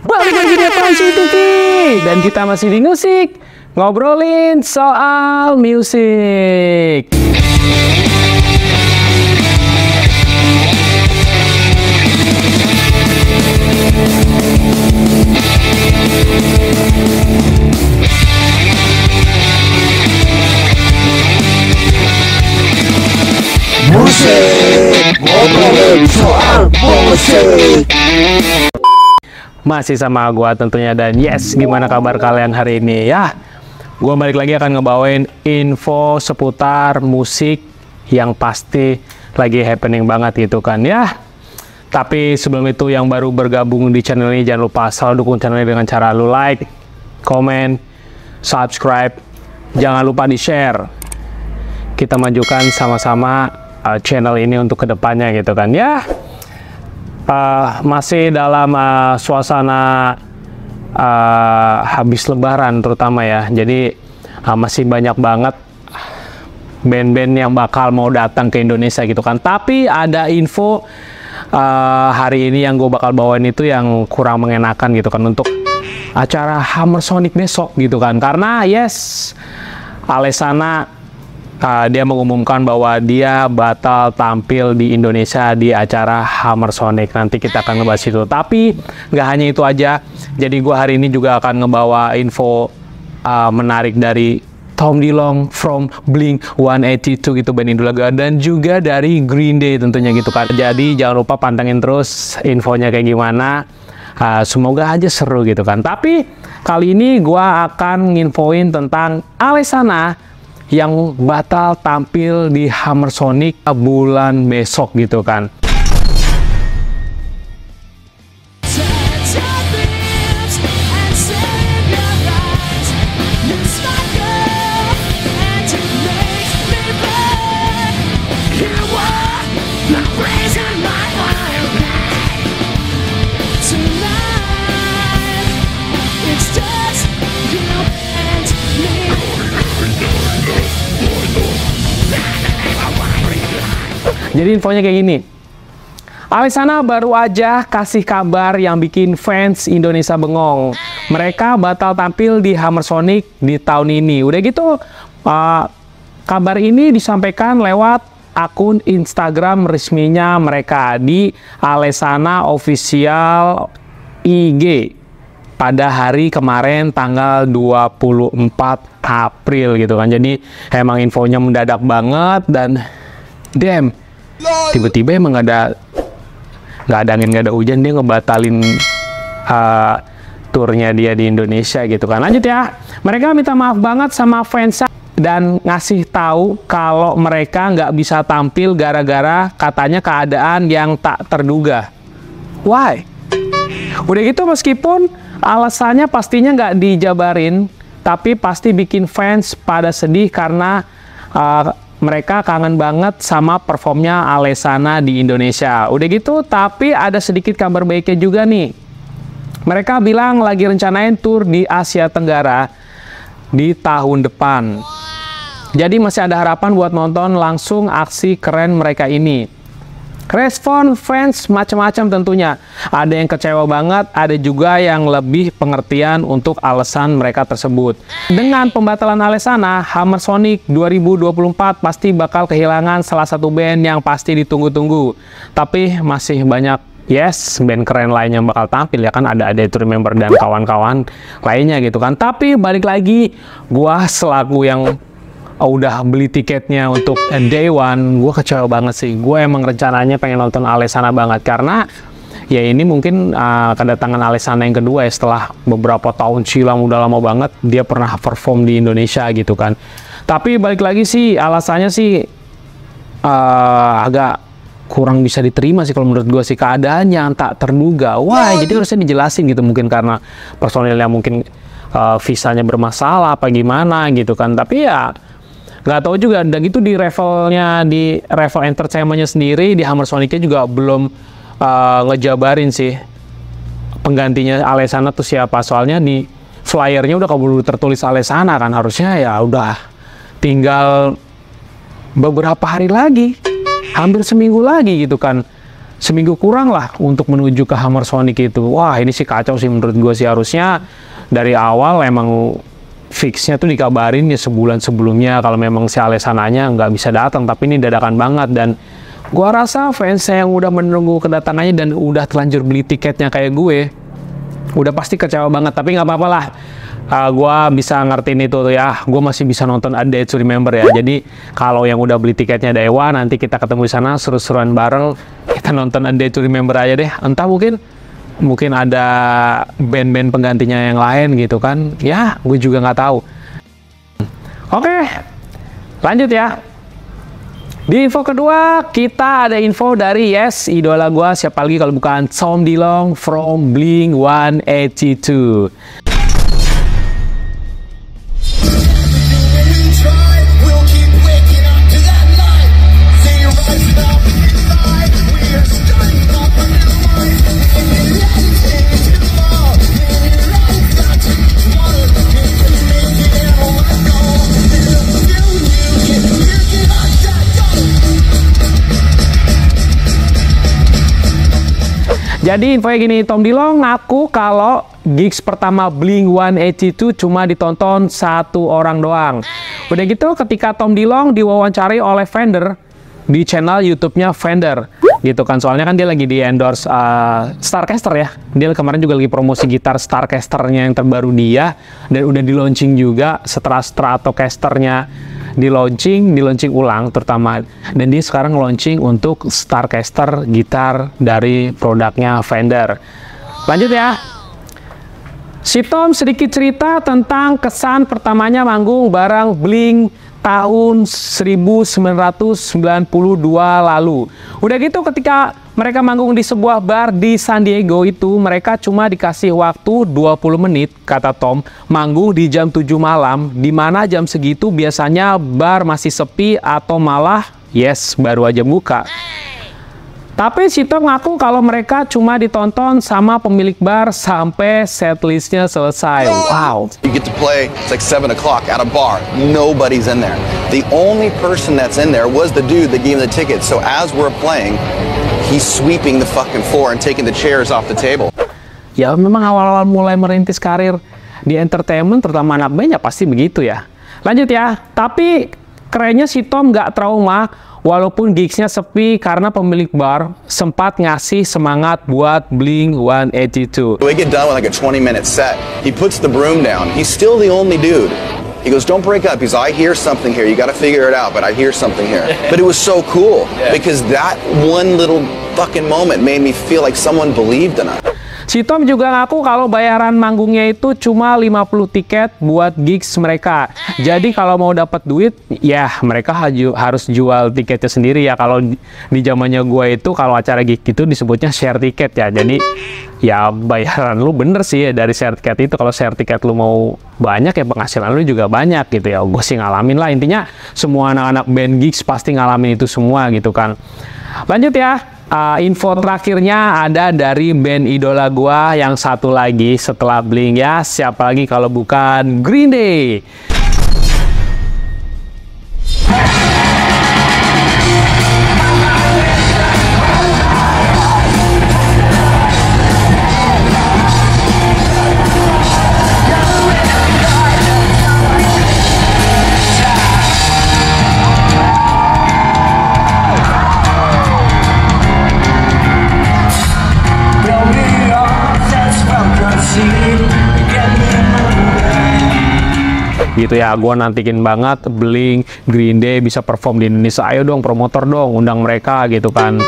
Balik lagi di Panci TV dan kita masih di musik, ngobrolin soal musik. Musik, ngobrolin soal musik. Masih sama gua tentunya, dan yes, gimana kabar kalian hari ini ya? Gua balik lagi akan ngebawain info seputar musik yang pasti lagi happening banget gitu kan ya. Tapi sebelum itu, yang baru bergabung di channel ini jangan lupa selalu dukung channel ini dengan cara lu like, komen, subscribe, jangan lupa di share. Kita majukan sama-sama channel ini untuk kedepannya gitu kan ya. Masih dalam suasana habis lebaran terutama ya, jadi masih banyak banget band-band yang bakal mau datang ke Indonesia gitu kan. Tapi ada info hari ini yang gue bakal bawain itu yang kurang mengenakan gitu kan untuk acara Hammer Sonic besok gitu kan, karena yes, Alesana dia mengumumkan bahwa dia batal tampil di Indonesia di acara Hammer Sonic. Nanti kita akan ngebahas itu. Tapi nggak hanya itu aja. Jadi gue hari ini juga akan ngebawa info menarik dari Tom DeLonge from Blink-182 gitu, band Indolaga, dan juga dari Green Day tentunya gitu kan. Jadi jangan lupa pantengin terus infonya kayak gimana. Semoga aja seru gitu kan. Tapi kali ini gue akan nginfoin tentang Alesana yang batal tampil di Hammer Sonic bulan besok gitu kan. Jadi infonya kayak gini, Alesana baru aja kasih kabar yang bikin fans Indonesia bengong. Mereka batal tampil di Hammer Sonic di tahun ini. Udah gitu, kabar ini disampaikan lewat akun Instagram resminya mereka di Alesana Official IG pada hari kemarin tanggal 24 April gitu kan. Jadi emang infonya mendadak banget dan damn, tiba-tiba emang nggak ada angin, nggak ada hujan, dia ngebatalin turnya dia di Indonesia gitu kan. Lanjut ya, mereka minta maaf banget sama fans dan ngasih tahu kalau mereka nggak bisa tampil gara-gara katanya keadaan yang tak terduga. Why? Udah gitu, meskipun alasannya pastinya nggak dijabarin, tapi pasti bikin fans pada sedih karena mereka kangen banget sama performnya Alesana di Indonesia. Udah gitu, tapi ada sedikit kabar baiknya juga nih. Mereka bilang lagi rencanain tour di Asia Tenggara di tahun depan. Jadi masih ada harapan buat nonton langsung aksi keren mereka ini. Respon fans macam-macam tentunya. Ada yang kecewa banget, ada juga yang lebih pengertian untuk alasan mereka tersebut. Dengan pembatalan Alesana, Hammer Sonic 2024 pasti bakal kehilangan salah satu band yang pasti ditunggu-tunggu. Tapi masih banyak band keren lain yang bakal tampil ya kan, ada Tour Member dan kawan-kawan lainnya gitu kan. Tapi balik lagi, gua selaku yang udah beli tiketnya untuk day one, gue kecewa banget sih. Gue emang rencananya pengen nonton Alesana banget, karena ya ini mungkin kedatangan Alesana yang kedua ya, setelah beberapa tahun silam, udah lama banget dia pernah perform di Indonesia gitu kan. Tapi balik lagi sih, alasannya sih agak kurang bisa diterima sih kalau menurut gue sih, keadaan yang tak terduga. Wah, jadi harusnya dijelasin gitu, mungkin karena personilnya mungkin visanya bermasalah apa gimana gitu kan. Tapi ya nggak tahu juga. Dan gitu di level entertainmentnya sendiri, di Hammer Sonic-nya juga belum ngejabarin sih penggantinya Alesana tuh siapa. Soalnya di flyernya udah keburu tertulis Alesana kan, harusnya ya udah tinggal beberapa hari lagi, hampir seminggu lagi gitu kan, seminggu kurang lah untuk menuju ke Hammer Sonic itu. Wah, ini sih kacau sih menurut gue sih. Harusnya dari awal emang fixnya tuh dikabarin ya sebulan sebelumnya kalau memang si Alessananya nggak bisa datang, tapi ini dadakan banget. Dan gua rasa fans yang udah menunggu kedatangannya dan udah terlanjur beli tiketnya kayak gue udah pasti kecewa banget. Tapi nggak apa-apa lah, gua bisa ngertiin itu tuh ya. Gue masih bisa nonton A Day to Remember ya. Jadi kalau yang udah beli tiketnya Dewa, nanti kita ketemu di sana seru-seruan bareng, kita nonton A Day to Remember aja deh. Entah mungkin ada band-band penggantinya yang lain gitu kan ya, gue juga nggak tahu. Oke, lanjut ya. Di info kedua kita ada info dari idola gue, siapa lagi kalau bukan Tom DeLonge from Blink-182. Jadi infonya gini, Tom DeLonge ngaku kalau gigs pertama Blink-182 cuma ditonton 1 orang doang. Udah gitu ketika Tom DeLonge diwawancari oleh Fender di channel YouTube-nya Fender gitu kan, soalnya kan dia lagi di endorse Starcaster ya. Dia kemarin juga lagi promosi gitar Starcaster-nya yang terbaru dia, dan udah di launching juga setelah Stratocaster-nya di launching ulang terutama, dan dia sekarang launching untuk Starcaster gitar dari produknya Fender. Lanjut ya, si Tom sedikit cerita tentang kesan pertamanya manggung bareng Blink tahun 1992 lalu. Udah gitu ketika mereka manggung di sebuah bar di San Diego itu, mereka cuma dikasih waktu 20 menit, kata Tom, manggung di jam 7 malam, di mana jam segitu biasanya bar masih sepi atau malah, baru aja buka. Tapi si Tom ngaku kalau mereka cuma ditonton sama pemilik bar sampai setlistnya selesai. Wow. You get to play, it's like 7 o'clock at a bar. Nobody's in there. The only person that's in there was the dude that gave him the ticket. So as we're playing, he's sweeping the fucking floor and taking the chairs off the table. Ya memang awal-awal mulai merintis karir di entertainment, terutama anak band ya pasti begitu ya. Lanjut ya, tapi kerennya si Tom nggak trauma walaupun gigsnya sepi karena pemilik bar sempat ngasih semangat buat Blink-182. We get done with like a 20-minute set. He puts the broom down. He's still the only dude. He goes, don't break up. He's, I hear something here. You got to figure it out, but I hear something here. But it was so cool because that one little fucking moment made me feel like someone believed in us. Si Tom juga ngaku kalau bayaran manggungnya itu cuma 50 tiket buat gigs mereka. Jadi kalau mau dapat duit, ya mereka harus jual tiketnya sendiri ya. Kalau di zamannya gue itu kalau acara gig itu disebutnya share tiket ya. Jadi ya bayaran lu bener sih ya dari share tiket itu. Kalau share tiket lu mau banyak ya penghasilan lu juga banyak gitu ya. Gue sih ngalamin lah, intinya semua anak-anak band gigs pasti ngalamin itu semua gitu kan. Lanjut ya. Info terakhirnya ada dari band idola gua yang satu lagi setelah Blink ya. Siapa lagi kalau bukan Green Day. Gitu ya, gue nantikin banget Blink, Green Day bisa perform di Indonesia. Ayo dong, promotor dong, undang mereka gitu kan.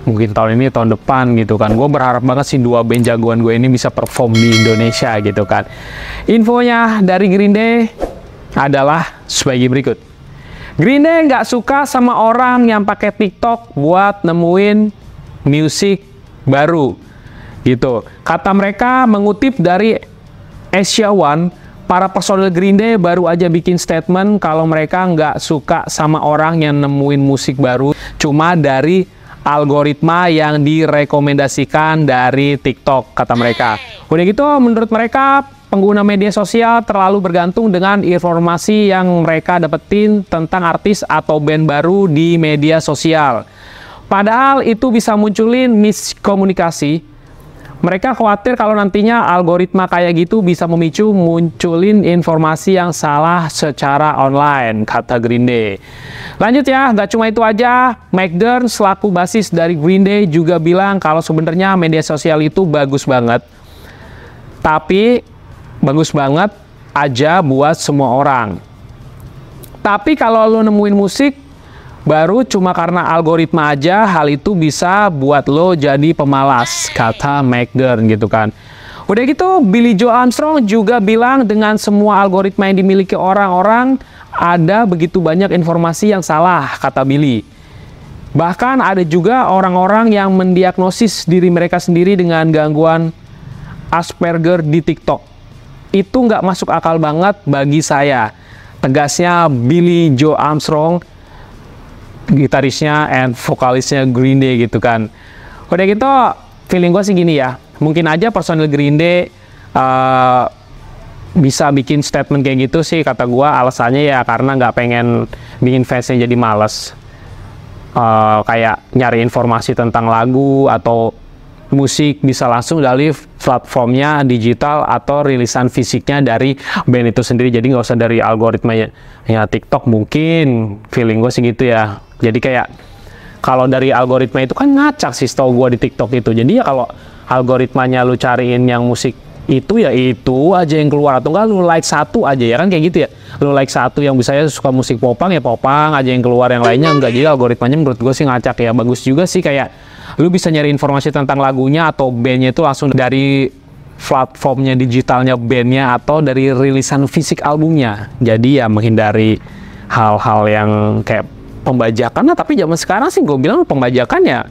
Mungkin tahun ini, tahun depan gitu kan. Gue berharap banget sih dua band jagoan gue ini bisa perform di Indonesia gitu kan. Infonya dari Green Day adalah sebagai berikut. Green Day nggak suka sama orang yang pakai TikTok buat nemuin musik baru gitu. Kata mereka mengutip dari Asia One, para personel Green Day baru aja bikin statement kalau mereka nggak suka sama orang yang nemuin musik baru cuma dari algoritma yang direkomendasikan dari TikTok, kata mereka. Udah gitu, menurut mereka pengguna media sosial terlalu bergantung dengan informasi yang mereka dapetin tentang artis atau band baru di media sosial. Padahal itu bisa munculin miskomunikasi. Mereka khawatir kalau nantinya algoritma kayak gitu bisa memicu munculin informasi yang salah secara online, kata Green Day. Lanjut ya, nggak cuma itu aja. Mike Dirnt selaku basis dari Green Day juga bilang kalau sebenarnya media sosial itu bagus banget. Tapi bagus banget aja buat semua orang. Tapi kalau lo nemuin musik baru cuma karena algoritma aja, hal itu bisa buat lo jadi pemalas, kata Mike Dirnt gitu kan. Udah gitu, Billie Joe Armstrong juga bilang dengan semua algoritma yang dimiliki orang-orang, ada begitu banyak informasi yang salah, kata Billie. Bahkan ada juga orang-orang yang mendiagnosis diri mereka sendiri dengan gangguan Asperger di TikTok. Itu nggak masuk akal banget bagi saya, tegasnya Billie Joe Armstrong, gitarisnya and vokalisnya Green Day gitu kan. Udah gitu, feeling gue sih gini ya, mungkin aja personil Green Day bisa bikin statement kayak gitu sih, kata gue alasannya ya karena nggak pengen bikin fansnya jadi males. Kayak nyari informasi tentang lagu atau musik bisa langsung dari platformnya digital atau rilisan fisiknya dari band itu sendiri, jadi nggak usah dari algoritmanya ya TikTok. Mungkin feeling gue sih gitu ya. Jadi kayak kalau dari algoritma itu kan ngacak sih setahu gue di TikTok itu. Jadi ya kalau algoritmanya lu cariin yang musik itu ya itu aja yang keluar, atau enggak lu like satu aja ya kan kayak gitu ya. Lu like satu yang misalnya suka musik popang ya popang aja yang keluar, yang lainnya enggak. Jadi algoritmanya menurut gue sih ngacak ya. Bagus juga sih kayak lu bisa nyari informasi tentang lagunya atau bandnya itu langsung dari platformnya digitalnya bandnya atau dari rilisan fisik albumnya. Jadi ya menghindari hal-hal yang kayak pembajakan. Nah, tapi zaman sekarang sih gue bilang pembajakan ya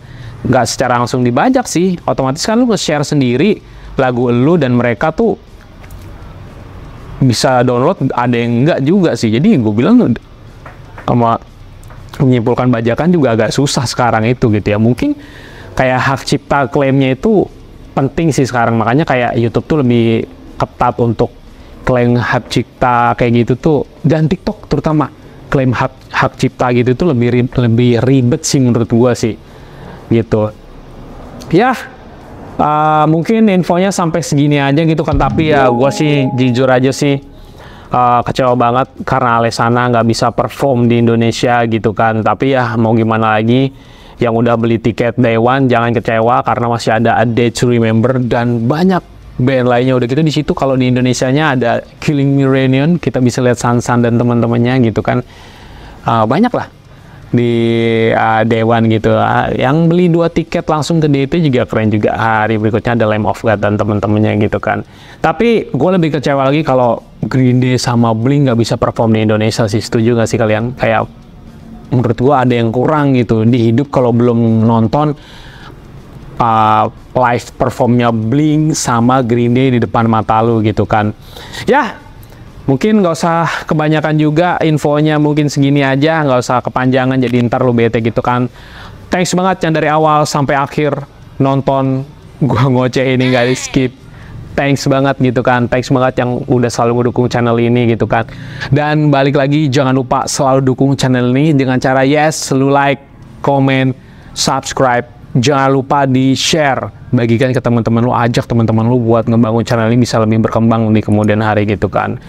nggak secara langsung dibajak sih. Otomatis kan lu nge-share sendiri lagu lu dan mereka tuh bisa download, ada yang enggak juga sih. Jadi gue bilang sama menyimpulkan bajakan juga agak susah sekarang itu gitu ya. Mungkin kayak hak cipta klaimnya itu penting sih sekarang, makanya kayak YouTube tuh lebih ketat untuk klaim hak cipta kayak gitu tuh, dan TikTok terutama klaim hak cipta gitu tuh lebih ribet sih menurut gua sih gitu ya. Mungkin infonya sampai segini aja gitu kan, tapi ya gua sih jujur aja sih kecewa banget karena Alesana nggak bisa perform di Indonesia gitu kan. Tapi ya mau gimana lagi, yang udah beli tiket day one jangan kecewa karena masih ada A Day to Remember dan banyak band lainnya. Udah gitu di situ kalau di Indonesianya ada Killing Me Reunion, kita bisa lihat Sansan dan teman-temannya gitu kan. Banyak lah di Dewan gitu. Yang beli 2 tiket langsung ke DT juga keren juga. Hari berikutnya ada Lamb of God dan teman-temannya gitu kan. Tapi gue lebih kecewa lagi kalau Green Day sama Blink nggak bisa perform di Indonesia sih. Setuju nggak sih kalian? Kayak menurut gue ada yang kurang gitu di hidup kalau belum nonton live performnya Blink sama Green Day di depan mata lu gitu kan. Ya mungkin nggak usah kebanyakan juga infonya, mungkin segini aja, nggak usah kepanjangan jadi ntar lu bete gitu kan. Thanks banget yang dari awal sampai akhir nonton gua ngoceh ini nggak di skip. Thanks banget gitu kan, thanks banget yang udah selalu mendukung channel ini gitu kan. Dan balik lagi, jangan lupa selalu dukung channel ini dengan cara yes, lu like, comment, subscribe. Jangan lupa di share, bagikan ke teman-teman lu, ajak teman-teman lu buat ngebangun channel ini bisa lebih berkembang di kemudian hari gitu kan.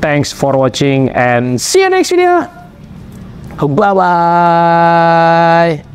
Thanks for watching and see you next video. Bye bye.